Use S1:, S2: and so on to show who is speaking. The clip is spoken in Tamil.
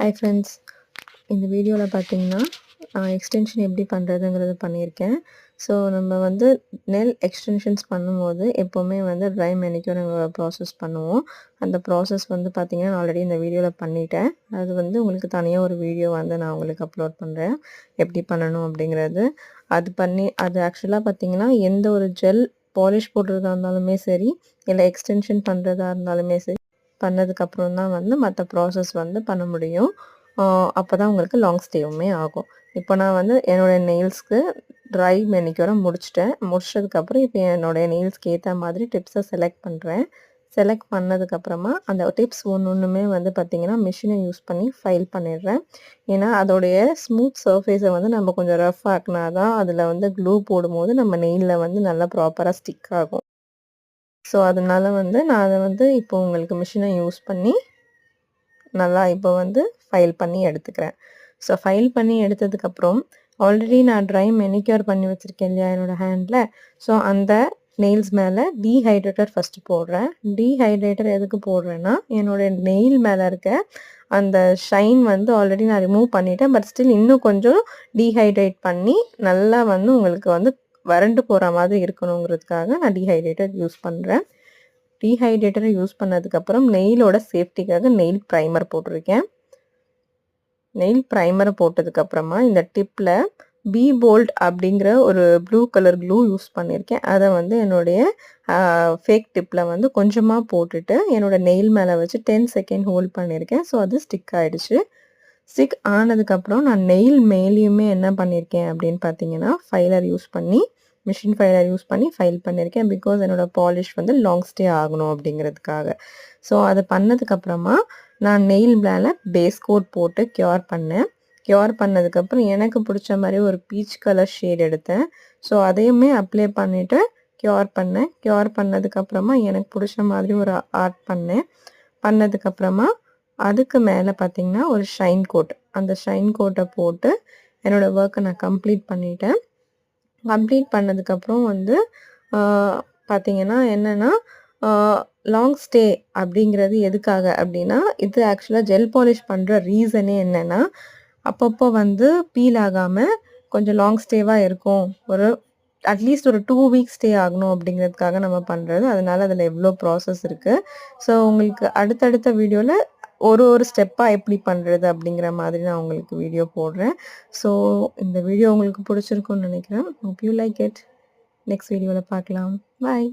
S1: ஹாய் ஃப்ரெண்ட்ஸ், இந்த வீடியோவில் பார்த்தீங்கன்னா எக்ஸ்டென்ஷன் எப்படி பண்ணுறதுங்கிறது பண்ணியிருக்கேன். ஸோ நம்ம வந்து நெல் எக்ஸ்டென்ஷன்ஸ் பண்ணும்போது எப்போவுமே வந்து ட்ரை மேனிக்யூர் ப்ராசஸ் பண்ணுவோம். அந்த ப்ராசஸ் வந்து பார்த்திங்கன்னா நான் ஆல்ரெடி இந்த வீடியோவில் பண்ணிட்டேன். அது வந்து உங்களுக்கு தனியாக ஒரு வீடியோ வந்து நான் உங்களுக்கு அப்லோட் பண்ணுறேன், எப்படி பண்ணணும் அப்படிங்கிறது. அது ஆக்சுவலாக பார்த்திங்கன்னா எந்த ஒரு ஜெல் பாலிஷ் போடுறதா இருந்தாலுமே சரி, இல்லை எக்ஸ்டென்ஷன் பண்ணுறதா இருந்தாலுமே சரி, பண்ணதுக்கப்புறம் தான் வந்து மற்ற ப்ராசஸ் வந்து பண்ண முடியும். அப்போ தான் உங்களுக்கு லாங் ஸ்டேவுமே ஆகும். இப்போ நான் வந்து என்னோடய நெயில்ஸ்க்கு ட்ரை மேனிக்யூரை முடிச்சதுக்கப்புறம் இப்போ என்னோடய நெயில்ஸ்க்கு ஏற்ற மாதிரி டிப்ஸை செலக்ட் பண்ணுறேன். செலக்ட் பண்ணதுக்கப்புறமா அந்த டிப்ஸ் ஒன்றுமே வந்து பார்த்திங்கன்னா மிஷினை யூஸ் பண்ணி ஃபைல் பண்ணிடுறேன். ஏன்னா அதோடைய ஸ்மூத் சர்ஃபேஸை வந்து நம்ம கொஞ்சம் ரஃப் ஆக்கினா தான் அதில் வந்து க்ளூ போடும்போது நம்ம நெயிலில் வந்து நல்லா ப்ராப்பராக ஸ்டிக் ஆகும். ஸோ அதனால வந்து நான் அதை வந்து இப்போ உங்களுக்கு மிஷினை யூஸ் பண்ணி நல்லா இப்போ வந்து ஃபைல் பண்ணி எடுத்துக்கிறேன். ஸோ ஃபைல் பண்ணி எடுத்ததுக்கப்புறம் ஆல்ரெடி நான் ட்ரை மேனிக்யூர் பண்ணி வச்சுருக்கேன் இல்லையா என்னோடய ஹேண்டில். ஸோ அந்த நெயில்ஸ் மேலே டீஹைட்ரேட்டர் ஃபஸ்ட்டு போடுறேன். டீஹைட்ரேட்டர் எதுக்கு போடுறேன்னா, என்னோடய நெயில் மேலே இருக்க அந்த ஷைன் வந்து ஆல்ரெடி நான் ரிமூவ் பண்ணிட்டேன். பட் ஸ்டில் இன்னும் கொஞ்சம் டீஹைட்ரேட் பண்ணி நல்லா வந்து உங்களுக்கு வந்து வறண்டு போகிற மாதிரி இருக்கணுங்கிறதுக்காக நான் டீஹைட்ரேட்டர் யூஸ் பண்ணுறேன். டீஹைட்ரேட்டரை யூஸ் பண்ணதுக்கப்புறம் நெயிலோட சேஃப்டிக்காக நெயில் ப்ரைமர் போட்டிருக்கேன். நெயில் ப்ரைமரை போட்டதுக்கப்புறமா இந்த டிப்பில் பி போல்ட் அப்படிங்கிற ஒரு ப்ளூ கலர் க்ளூ யூஸ் பண்ணியிருக்கேன். அதை வந்து என்னுடைய ஃபேக் டிப்பில் வந்து கொஞ்சமாக போட்டுட்டு என்னோடய நெயில் மேலே வச்சு 10 செகண்ட் ஹோல்ட் பண்ணியிருக்கேன். ஸோ அது ஸ்டிக் ஆகிடுச்சு. ஸ்டிக் ஆனதுக்கப்புறம் நான் நெயில் மேலேயுமே என்ன பண்ணியிருக்கேன் அப்படின்னு பார்த்தீங்கன்னா மிஷின் ஃபைலர் யூஸ் பண்ணி ஃபைல் பண்ணியிருக்கேன். பிகாஸ் என்னோடய பாலிஷ் வந்து லாங் ஸ்டே ஆகணும் அப்படிங்கிறதுக்காக. ஸோ அதை பண்ணதுக்கப்புறமா நான் நெயில் மேலே பேஸ் கோட் போட்டு க்யூர் பண்ணேன். க்யூர் பண்ணதுக்கப்புறம் எனக்கு பிடிச்ச மாதிரி ஒரு பீச் கலர் ஷேட் எடுத்தேன். ஸோ அதையுமே அப்ளை பண்ணிவிட்டு க்யூர் பண்ணேன். க்யூர் பண்ணதுக்கப்புறமா எனக்கு பிடிச்ச மாதிரி ஒரு ஆர்ட் பண்ணதுக்கப்புறமா அதுக்கு மேலே பார்த்திங்கன்னா ஒரு ஷைன் கோட், அந்த ஷைன் கோட்டை போட்டு என்னோடய ஒர்க்கை நான் கம்ப்ளீட் பண்ணிட்டேன். கம்ப்ளீட் பண்ணதுக்கப்புறம் வந்து பார்த்திங்கன்னா என்னென்னா, லாங் ஸ்டே அப்படிங்கிறது எதுக்காக அப்படின்னா, இது ஆக்சுவலாக ஜெல் பாலிஷ் பண்ணுற ரீசனே என்னென்னா, அப்பப்போ வந்து பீல் ஆகாமல் கொஞ்சம் லாங் ஸ்டேவாக இருக்கும், அட்லீஸ்ட் ஒரு 2 வீக்ஸ் ஸ்டே ஆகணும் அப்படிங்கிறதுக்காக நம்ம பண்ணுறது. அதனால் அதில் எவ்வளோ ப்ராசஸ் இருக்குது. ஸோ உங்களுக்கு அடுத்தடுத்த வீடியோவில் ஒரு ஸ்டெப்பாக எப்படி பண்ணுறது அப்படிங்கிற மாதிரி நான் உங்களுக்கு வீடியோ போடுறேன். ஸோ இந்த வீடியோ உங்களுக்கு பிடிச்சிருக்குன்னு நினைக்கிறேன். Hope you like it. Next வீடியோவில் பார்க்கலாம். பாய்.